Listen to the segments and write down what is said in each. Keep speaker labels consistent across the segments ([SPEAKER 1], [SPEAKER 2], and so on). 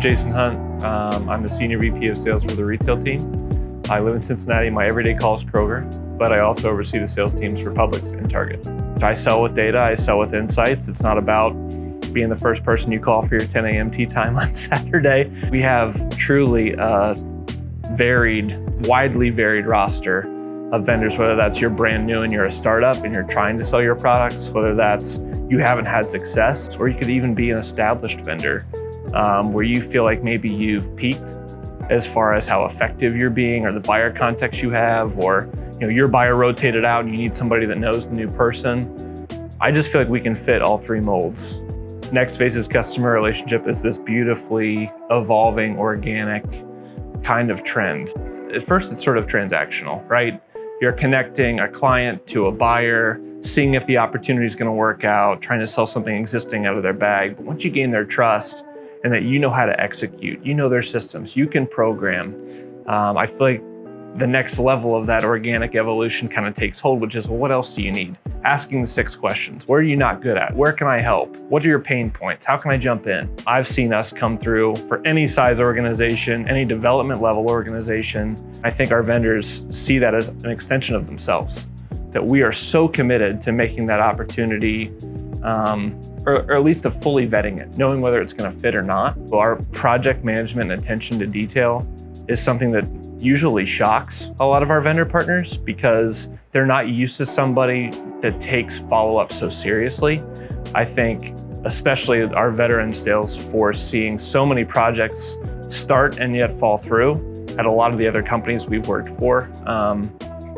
[SPEAKER 1] Jason Hunt. I'm the Senior VP of Sales for the retail team. I live in Cincinnati. My everyday call is Kroger, but I also oversee the sales teams for Publix and Target. I sell with data, I sell with insights. It's not about being the first person you call for your 10 a.m. tea time on Saturday. We have truly a widely varied roster of vendors, whether that's you're brand new and you're a startup and you're trying to sell your products, whether that's you haven't had success, or you could even be an established vendor where you feel like maybe you've peaked as far as how effective you're being, or the buyer context you have, or your buyer rotated out and you need somebody that knows the new person. I just feel like we can fit all three molds. NextPhase's customer relationship is this beautifully evolving, organic kind of trend. At first, it's sort of transactional, right? You're connecting a client to a buyer, seeing if the opportunity is going to work out, trying to sell something existing out of their bag. But once you gain their trust and that you know how to execute, you know their systems, you can program, I feel like the next level of that organic evolution kind of takes hold, which is, well, what else do you need? Asking the 6 questions. Where are you not good at? Where can I help? What are your pain points? How can I jump in? I've seen us come through for any size organization, any development level organization. I think our vendors see that as an extension of themselves, that we are so committed to making that opportunity, or at least to fully vetting it, knowing whether it's going to fit or not. Well, our project management and attention to detail is something that usually shocks a lot of our vendor partners because they're not used to somebody that takes follow-up so seriously. I think especially our veteran sales force seeing so many projects start and yet fall through at a lot of the other companies we've worked for.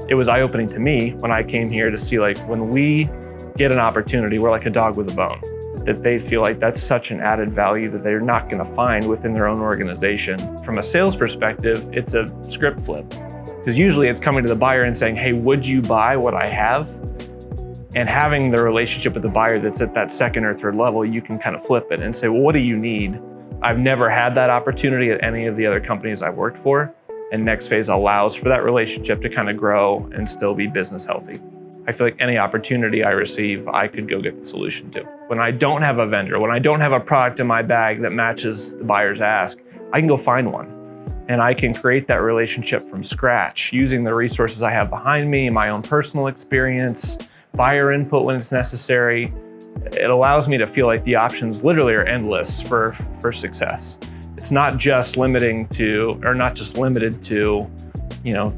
[SPEAKER 1] It was eye-opening to me when I came here to see, like, when we get an opportunity, we're like a dog with a bone, that they feel like that's such an added value that they're not going to find within their own organization. From a sales perspective, it's a script flip, because usually it's coming to the buyer and saying, hey, would you buy what I have? And having the relationship with the buyer that's at that second or third level, you can kind of flip it and say, well, what do you need? I've never had that opportunity at any of the other companies I've worked for, and NextPhase allows for that relationship to kind of grow and still be business healthy. I feel like any opportunity I receive, I could go get the solution to. When I don't have a vendor, when I don't have a product in my bag that matches the buyer's ask, I can go find one. And I can create that relationship from scratch using the resources I have behind me, my own personal experience, buyer input when it's necessary. It allows me to feel like the options literally are endless for success. It's not just limited to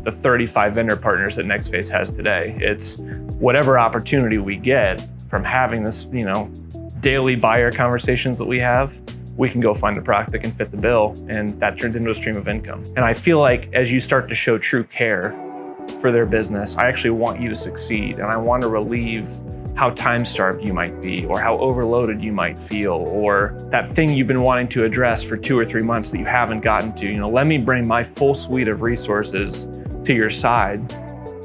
[SPEAKER 1] the 35 vendor partners that NextPhase has today. It's whatever opportunity we get from having this, daily buyer conversations that we have, we can go find a product that can fit the bill, and that turns into a stream of income. And I feel like as you start to show true care for their business, I actually want you to succeed, and I want to relieve how time-starved you might be, or how overloaded you might feel, or that thing you've been wanting to address for 2 or 3 months that you haven't gotten to. Let me bring my full suite of resources to your side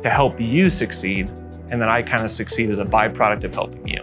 [SPEAKER 1] to help you succeed, and then I kind of succeed as a byproduct of helping you.